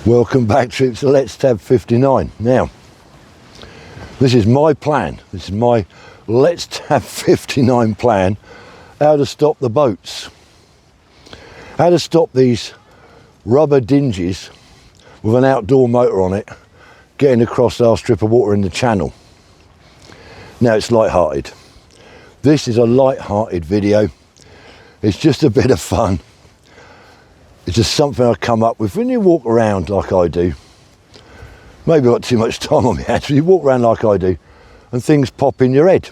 Welcome back, troops, to Let's Tab 59. Now, this is my plan. This is my Let's Tab 59 plan, how to stop the boats. How to stop these rubber dinghies with an outdoor motor on it getting across our strip of water in the channel. Now, it's light-hearted. This is a light-hearted video. It's just a bit of fun. It's just something I come up with. When you walk around like I do, maybe I've got too much time on my hands, but you walk around like I do and things pop in your head.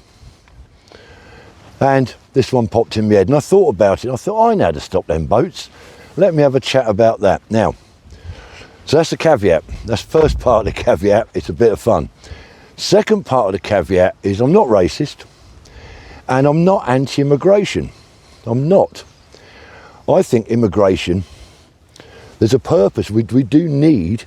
And this one popped in my head and I thought about it. I thought, I know how to stop them boats. Let me have a chat about that. Now, so that's the caveat. That's the first part of the caveat. It's a bit of fun. Second part of the caveat is I'm not racist and I'm not anti-immigration. I'm not. I think immigration, there's a purpose. We do need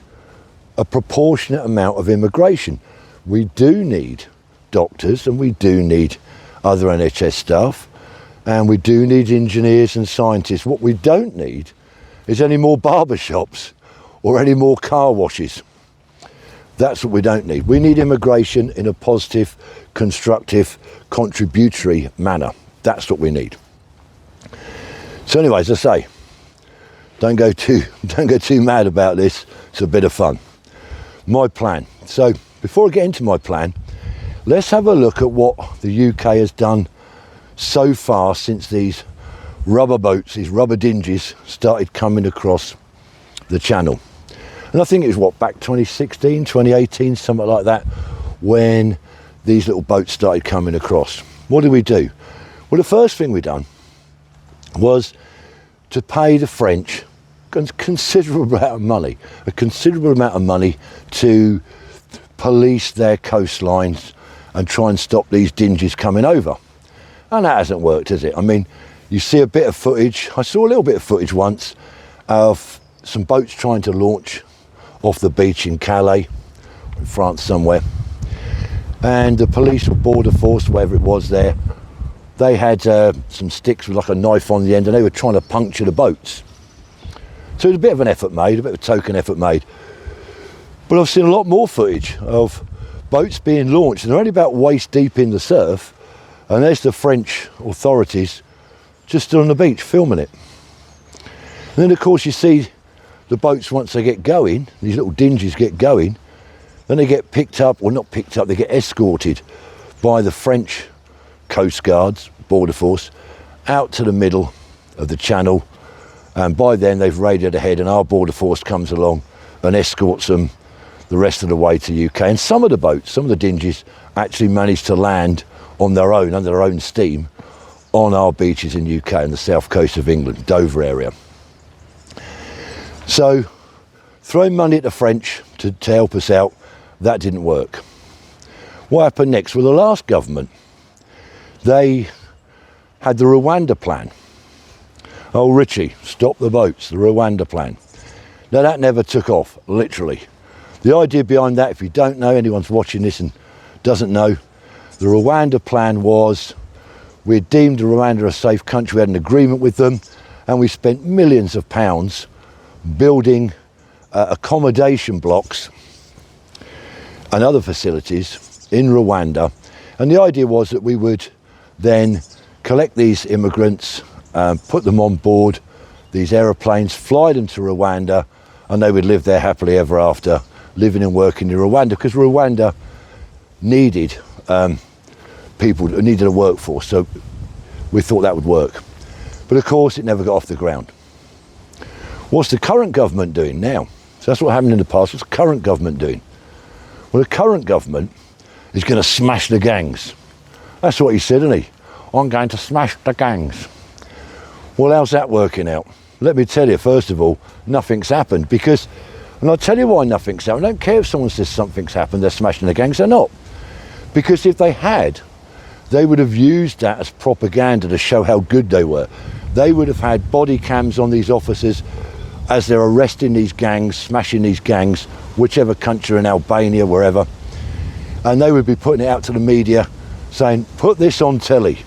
a proportionate amount of immigration. We do need doctors and we do need other NHS staff and we do need engineers and scientists. What we don't need is any more barber shops or any more car washes. That's what we don't need. We need immigration in a positive, constructive, contributory manner. That's what we need. So anyways, as I say, don't go too mad about this. It's a bit of fun. My plan. So before I get into my plan, let's have a look at what the UK has done so far since these rubber boats, these rubber dinghies started coming across the channel. And I think it was what, back 2016, 2018, something like that, when these little boats started coming across. What did we do? Well, the first thing we done was to pay the French a considerable amount of money to police their coastlines and try and stop these dinghies coming over. And that hasn't worked, has it? I mean, you see a bit of footage. I saw a little bit of footage once of some boats trying to launch off the beach in Calais, in France somewhere. And the police or border force, whatever it was there, they had some sticks with like a knife on the end and they were trying to puncture the boats. So it was a bit of an effort made, a bit of a token effort made. But I've seen a lot more footage of boats being launched and they're only about waist deep in the surf and there's the French authorities just stood on the beach filming it. And then of course you see the boats once they get going, these little dinghies get going, then they get picked up, or not picked up, they get escorted by the French Coast Guards, Border Force, out to the middle of the channel, and by then they've radioed ahead and our Border Force comes along and escorts them the rest of the way to UK. And some of the boats, some of the dinghies actually managed to land on their own, under their own steam, on our beaches in UK and the south coast of England, Dover area. So throwing money at the French to help us out, that didn't work. What happened next? Well, the last government, they had the Rwanda plan. Oh, Richie, stop the boats, the Rwanda plan. Now that never took off, literally. The idea behind that, if you don't know, anyone's watching this and doesn't know, the Rwanda plan was, we deemed Rwanda a safe country, we had an agreement with them, and we spent millions of pounds building accommodation blocks and other facilities in Rwanda. And the idea was that we would then collect these immigrants, put them on board these aeroplanes, fly them to Rwanda, and they would live there happily ever after, living and working in Rwanda, because Rwanda needed people, needed a workforce, so we thought that would work. But of course it never got off the ground. What's the current government doing now? So that's what happened in the past. What's the current government doing? Well, the current government is going to smash the gangs. That's what he said, isn't he? I'm going to smash the gangs. Well, how's that working out? Let me tell you, first of all, nothing's happened because, and I'll tell you why nothing's happened. I don't care if someone says something's happened, they're smashing the gangs, they're not. Because if they had, they would have used that as propaganda to show how good they were. They would have had body cams on these officers as they're arresting these gangs, smashing these gangs, whichever country, in Albania, wherever. And they would be putting it out to the media saying, put this on telly.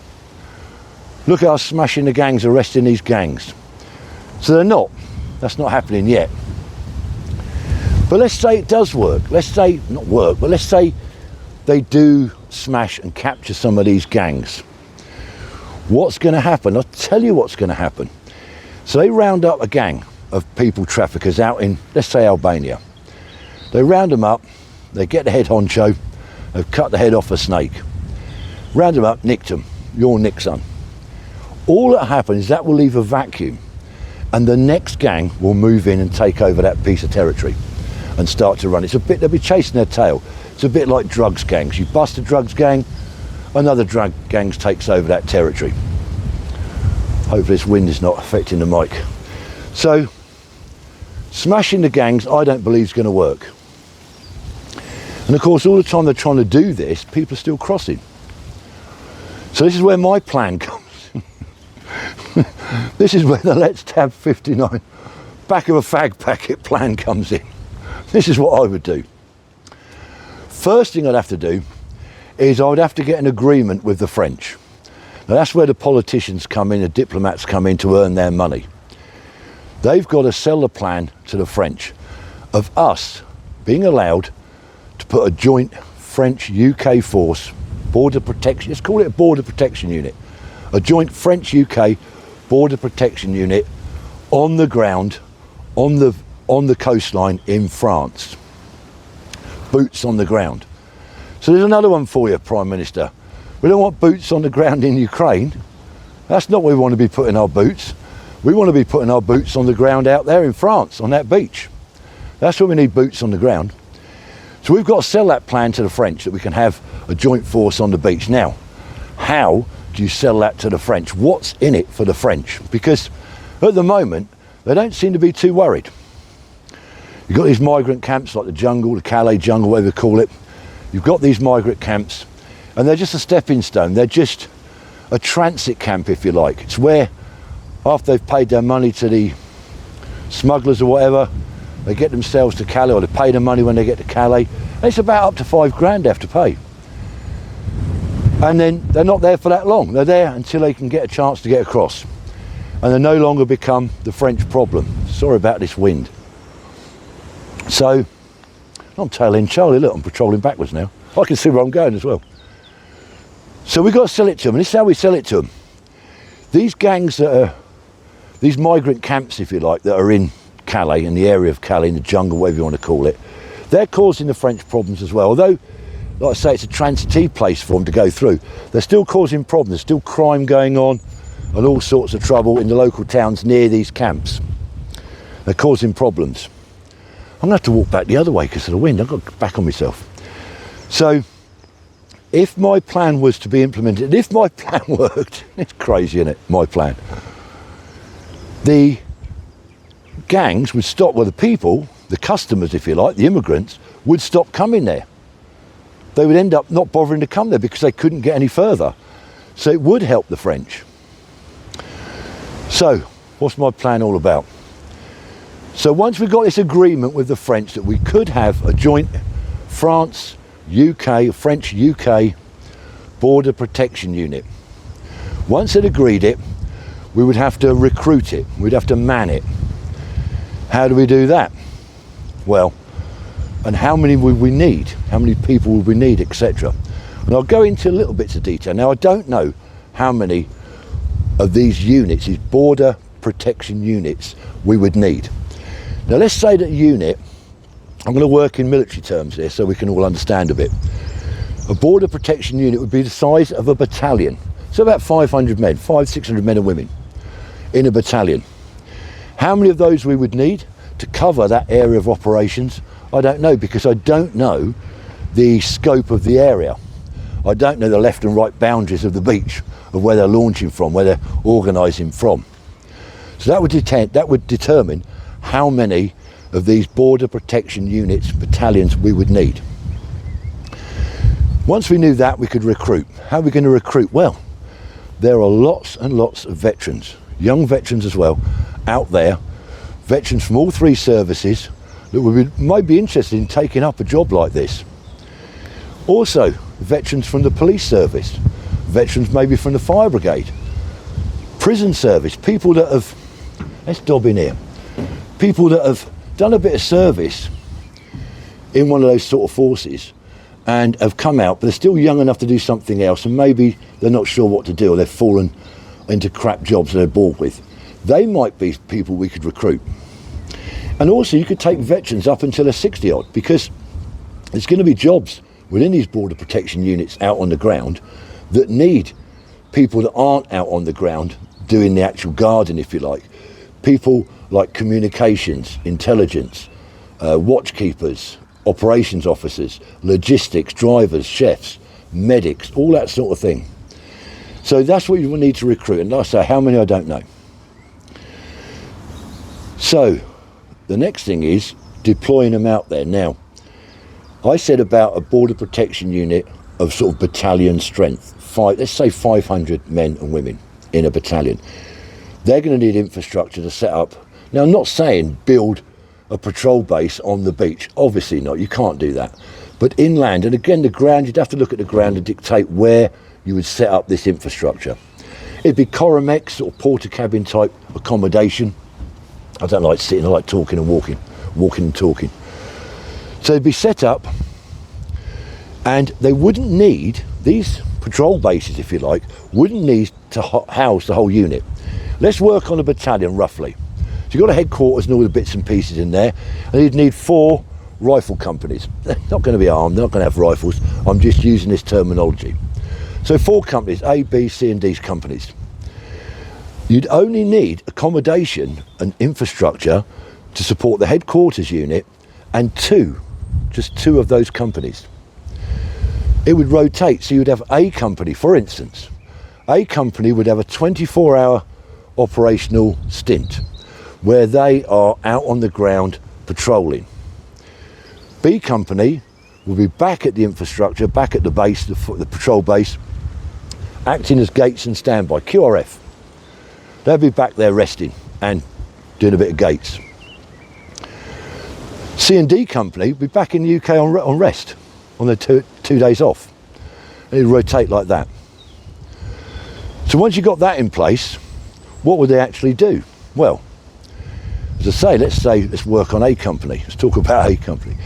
Look at us smashing the gangs, arresting these gangs. So they're not. That's not happening yet. But let's say it does work. Let's say, not work, but let's say they do smash and capture some of these gangs. What's going to happen? I'll tell you what's going to happen. So they round up a gang of people traffickers out in, let's say, Albania. They round them up, they get the head honcho, they've cut the head off a snake. Round them up, nicked them. You're nicked, son. All that happens is that will leave a vacuum, and the next gang will move in and take over that piece of territory and start to run. It's a bit, they'll be chasing their tail. It's a bit like drugs gangs. You bust a drugs gang, another drug gang takes over that territory. Hopefully this wind is not affecting the mic. So, smashing the gangs, I don't believe is going to work. And of course, all the time they're trying to do this, people are still crossing. So this is where my plan comes. This is where the Let's Tab 59 back of a fag packet plan comes in. This is what I would do. First thing I'd have to do is I would have to get an agreement with the French. Now that's where the politicians come in, the diplomats come in to earn their money. They've got to sell the plan to the French of us being allowed to put a joint French-UK force, border protection, let's call it a border protection unit, a joint French-UK border protection unit on the ground, on the coastline in France. Boots on the ground. So there's another one for you, Prime Minister. We don't want boots on the ground in Ukraine. That's not where we want to be putting our boots. We want to be putting our boots on the ground out there in France, on that beach. That's where we need boots on the ground. So we've got to sell that plan to the French that we can have a joint force on the beach. Now, how do you sell that to the French? What's in it for the French? Because at the moment, they don't seem to be too worried. You've got these migrant camps like the jungle, the Calais jungle, whatever you call it. You've got these migrant camps, and they're just a stepping stone. They're just a transit camp, if you like. It's where, after they've paid their money to the smugglers or whatever, they get themselves to Calais, or they pay the money when they get to Calais. And it's about up to £5,000 they have to pay. And then they're not there for that long. They're there until they can get a chance to get across. And they no longer become the French problem. Sorry about this wind. So, I'm tailing Charlie, look, I'm patrolling backwards now. I can see where I'm going as well. So we've got to sell it to them, and this is how we sell it to them. These gangs that are, these migrant camps, if you like, that are in Calais, in the area of Calais, in the jungle, whatever you want to call it, they're causing the French problems as well. Although, like I say, it's a transitee place for them to go through, they're still causing problems. There's still crime going on and all sorts of trouble in the local towns near these camps. They're causing problems. I'm going to have to walk back the other way because of the wind. I've got to back on myself. So, if my plan was to be implemented, if my plan worked, it's crazy, isn't it, my plan? The gangs would stop, well, the people, the customers, if you like, the immigrants, would stop coming there. They would end up not bothering to come there because they couldn't get any further. So it would help the French. So, what's my plan all about? So once we got this agreement with the French that we could have a joint French-UK border protection unit. Once they'd agreed it, we would have to recruit it. We'd have to man it. How do we do that? Well, and how many would we need? How many people would we need, etc. And I'll go into little bits of detail. Now, I don't know how many of these units, these border protection units, we would need. Now, let's say that unit, I'm going to work in military terms here so we can all understand a bit. A border protection unit would be the size of a battalion. So about 500 men, 600 men and women in a battalion. How many of those we would need to cover that area of operations, I don't know, because I don't know the scope of the area. I don't know the left and right boundaries of the beach, of where they're launching from, where they're organising from. So that would determine how many of these border protection units, battalions, we would need. Once we knew that, we could recruit. How are we going to recruit? Well, there are lots and lots of veterans, young veterans as well, out there, veterans from all three services that might be interested in taking up a job like this. Also, veterans from the police service, veterans maybe from the fire brigade, prison service, people that have, let's dob in here, people that have done a bit of service in one of those sort of forces and have come out, but they're still young enough to do something else, and maybe they're not sure what to do, or they've fallen into crap jobs they're bored with. They might be people we could recruit. And also you could take veterans up until they're 60 odd, because there's going to be jobs within these border protection units out on the ground that need people that aren't out on the ground doing the actual guarding, if you like. People like communications, intelligence, watchkeepers, operations officers, logistics, drivers, chefs, medics, all that sort of thing. So that's what you will need to recruit. And like I say, how many I don't know. So the next thing is deploying them out there. Now, I said about a border protection unit of sort of battalion strength, let's say 500 men and women in a battalion. They're going to need infrastructure to set up. Now, I'm not saying build a patrol base on the beach. Obviously not, you can't do that. But inland, and again the ground, you'd have to look at the ground and dictate where you would set up this infrastructure. It'd be Coromex or porter cabin type accommodation. I don't like sitting, I like talking and walking and talking. So it'd be set up, and they wouldn't need, these patrol bases, if you like, wouldn't need to house the whole unit. Let's work on a battalion roughly. So you've got a headquarters and all the bits and pieces in there, and you'd need 4 rifle companies. They're not going to be armed, they're not going to have rifles. I'm just using this terminology. So 4 companies, A, B, C and D companies. You'd only need accommodation and infrastructure to support the headquarters unit and just two of those companies. It would rotate, so you'd have a company, for instance. A company would have a 24-hour operational stint where they are out on the ground patrolling. B company will be back at the infrastructure, back at the base, the patrol base, acting as gates and standby, QRF. They'll be back there resting and doing a bit of gates. C and D company will be back in the UK on rest, on their 2 days off. And it'll rotate like that. So once you've got that in place, what would they actually do? Well, as I say, let's work on A company. Let's talk about A company.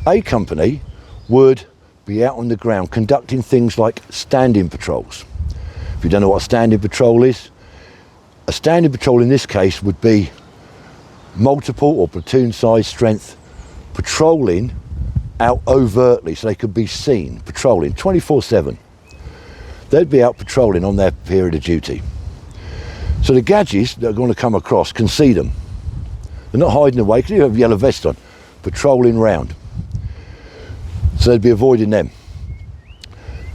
A company would be out on the ground conducting things like standing patrols. If you don't know what a standing patrol is, a standing patrol in this case would be multiple or platoon size strength patrolling out overtly, so they could be seen patrolling 24/7. They'd be out patrolling on their period of duty. So the gadgets that are going to come across can see them. They're not hiding away because you have a yellow vest on, patrolling round. So they'd be avoiding them.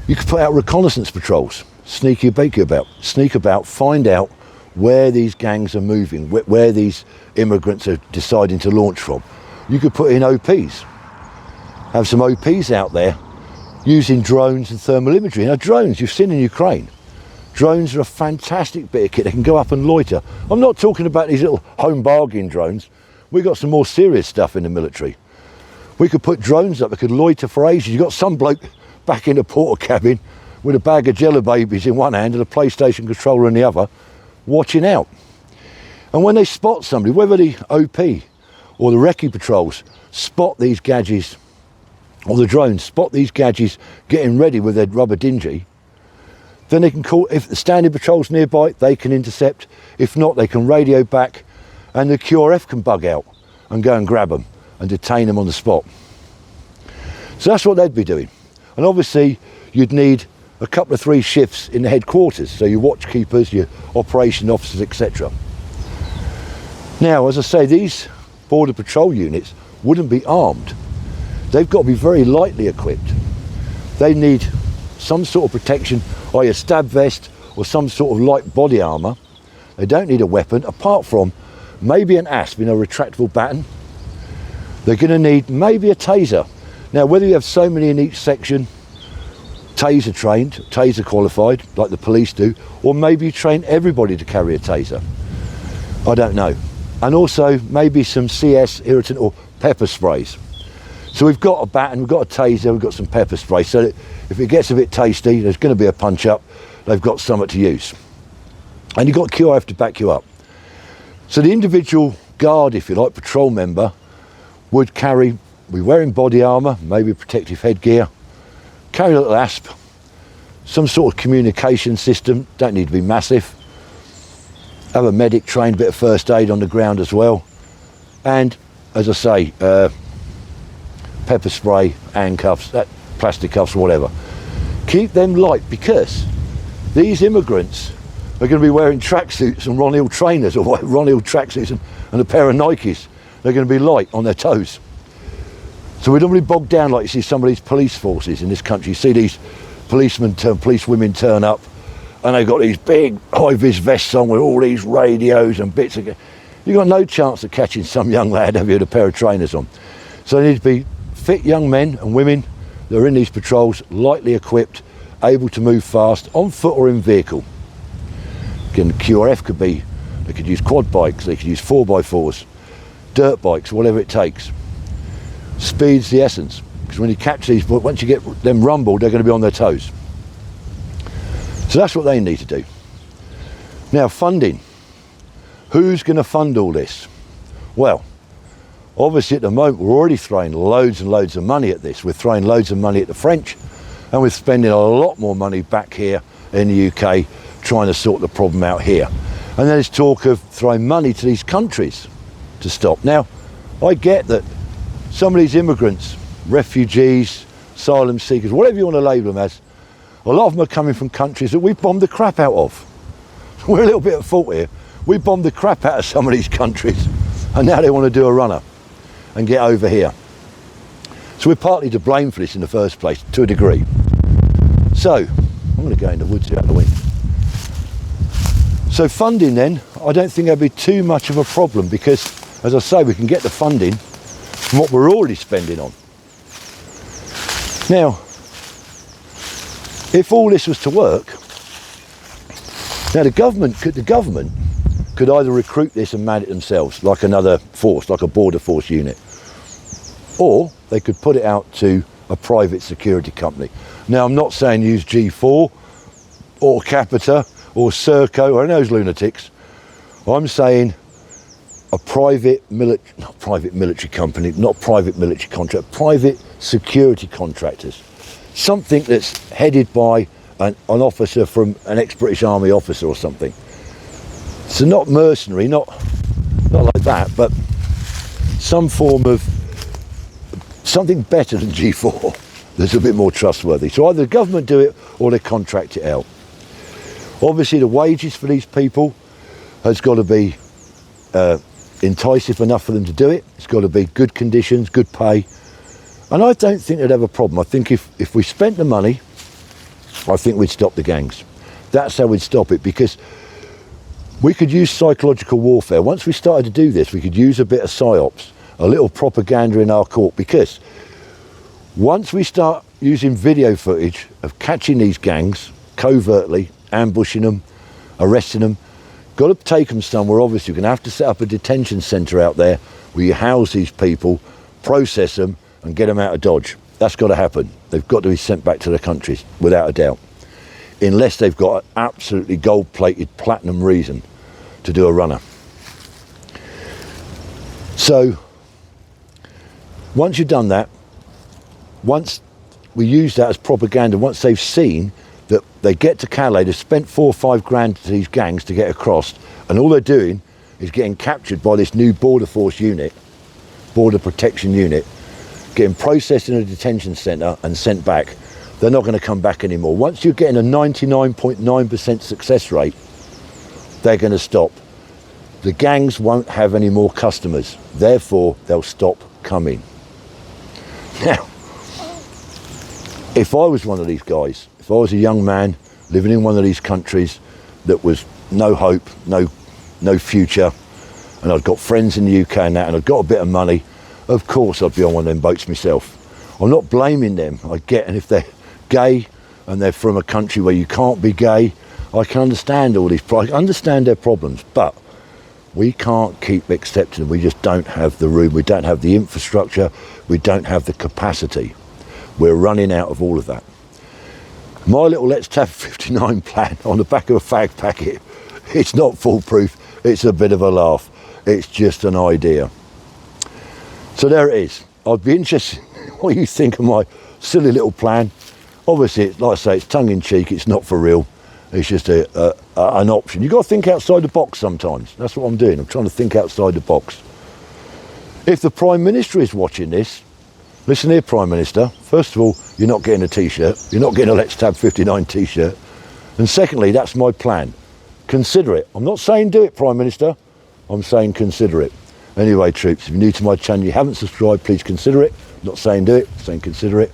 You could put out reconnaissance patrols, sneak about, find out where these gangs are moving, where these immigrants are deciding to launch from. You could put in OPs, have some OPs out there using drones and thermal imagery. Now drones, you've seen in Ukraine, drones are a fantastic bit of kit. They can go up and loiter. I'm not talking about these little home bargain drones. We've got some more serious stuff in the military. We could put drones up that could loiter for ages. You've got some bloke back in the porter cabin with a bag of Jello babies in one hand and a PlayStation controller in the other, watching out. And when they spot somebody, whether the OP or the recce patrols spot these gadgets, or the drones spot these gadgets getting ready with their rubber dinghy, then they can call, if the standing patrol's nearby, they can intercept. If not, they can radio back and the QRF can bug out and go and grab them and detain them on the spot. So that's what they'd be doing. And obviously you'd need a couple of 3 shifts in the headquarters, so your watchkeepers, your operation officers, etc. Now, as I say, these border patrol units wouldn't be armed. They've got to be very lightly equipped. They need some sort of protection, either a stab vest or some sort of light body armour. They don't need a weapon, apart from maybe an ASP, a retractable baton. They're going to need maybe a taser. Now, whether you have so many in each section, taser trained, taser qualified, like the police do, or maybe you train everybody to carry a taser. I don't know. And also maybe some CS, irritant or pepper sprays. So we've got a baton, we've got a taser, we've got some pepper spray, so that if it gets a bit tasty, there's going to be a punch up, they've got something to use. And you've got QRF to back you up. So the individual guard, if you like, patrol member, would carry we're wearing body armour, maybe protective headgear, carry a little asp, some sort of communication system, don't need to be massive, have a medic trained bit of first aid on the ground as well, and as I say, pepper spray, handcuffs, plastic cuffs, whatever. Keep them light, because these immigrants are going to be wearing tracksuits and Ron Hill trainers, or Ron Hill tracksuits and a pair of Nikes. They're going to be light on their toes. So we don't really bog down like you see some of these police forces in this country. You see these police women turn up, and they've got these big high-vis vests on with all these radios and bits of... You've got no chance of catching some young lad, have you, with a pair of trainers on. So they need to be fit young men and women that are in these patrols, lightly equipped, able to move fast, on foot or in vehicle. Again, the QRF could be, they could use quad bikes, they could use 4x4s, dirt bikes, whatever it takes. Speed's the essence, because when you catch these, once you get them rumbled, they're going to be on their toes. So that's what they need to do. Now, funding. Who's going to fund all this? Well, obviously at the moment we're already throwing loads and loads of money at this. We're throwing loads of money at the French, and we're spending a lot more money back here in the UK trying to sort the problem out here. And there's talk of throwing money to these countries to stop. Now, I get that some of these immigrants, refugees, asylum seekers, whatever you want to label them as, a lot of them are coming from countries that we bombed the crap out of. We're a little bit at fault here. We bombed the crap out of some of these countries, and now they want to do a runner and get over here. So we're partly to blame for this in the first place, to a degree. So, I'm going to go in the woods out of the wind. So funding then, I don't think that'd be too much of a problem, because, as I say, we can get the funding from what we're already spending on. Now, if all this was to work, now the government could either recruit this and man it themselves, like another force, like a border force unit, or they could put it out to a private security company. Now, I'm not saying use G4 or Capita or Serco or any of those lunatics. I'm saying a private military company, not private military contract, private security contractors. Something that's headed by an officer from an ex-British Army officer or something. So not mercenary, not like that, but some form of something better than G4 that's a bit more trustworthy. So either the government do it or they contract it out. Obviously the wages for these people has got to be enticing enough for them to do it. It's got to be good conditions, good pay. And I don't think they'd have a problem. I think if we spent the money, I think we'd stop the gangs. That's how we'd stop it, because we could use psychological warfare. Once we started to do this, we could use a bit of psyops, a little propaganda in our court, because once we start using video footage of catching these gangs covertly, ambushing them, arresting them, got to take them somewhere. Obviously, you're going to have to set up a detention centre out there where you house these people, process them, and get them out of Dodge. That's got to happen. They've got to be sent back to their countries, without a doubt. Unless they've got an absolutely gold-plated platinum reason to do a runner. So, once you've done that, once we use that as propaganda, once they've seen that they get to Calais, they've spent 4 or 5 grand to these gangs to get across, and all they're doing is getting captured by this new border force unit, border protection unit, getting processed in a detention centre and sent back. They're not going to come back anymore. Once you're getting a 99.9% success rate, they're going to stop. The gangs won't have any more customers. Therefore, they'll stop coming. Now, if I was one of these guys, if I was a young man living in one of these countries that was no hope, no future, and I'd got friends in the UK and that, and I'd got a bit of money, of course I'd be on one of them boats myself. I'm not blaming them, I get, and if they're gay and they're from a country where you can't be gay, I can understand all these, I understand their problems, but we can't keep accepting them. We just don't have the room, we don't have the infrastructure, we don't have the capacity. We're running out of all of that. My little Let's Tap 59 plan on the back of a fag packet, it's not foolproof, it's a bit of a laugh. It's just an idea. So there it is. I'd be interested in what you think of my silly little plan. Obviously, like I say, it's tongue-in-cheek, it's not for real. It's just an option. You've got to think outside the box sometimes. That's what I'm doing. I'm trying to think outside the box. If the Prime Minister is watching this, listen here, Prime Minister. First of all, you're not getting a T-shirt. You're not getting a Let's Tab 59 T-shirt. And secondly, that's my plan. Consider it. I'm not saying do it, Prime Minister. I'm saying consider it. Anyway, troops, if you're new to my channel, you haven't subscribed, please consider it. I'm not saying do it, I'm saying consider it.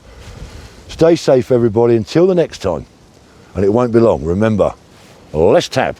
Stay safe, everybody, until the next time. And it won't be long. Remember, let's tab.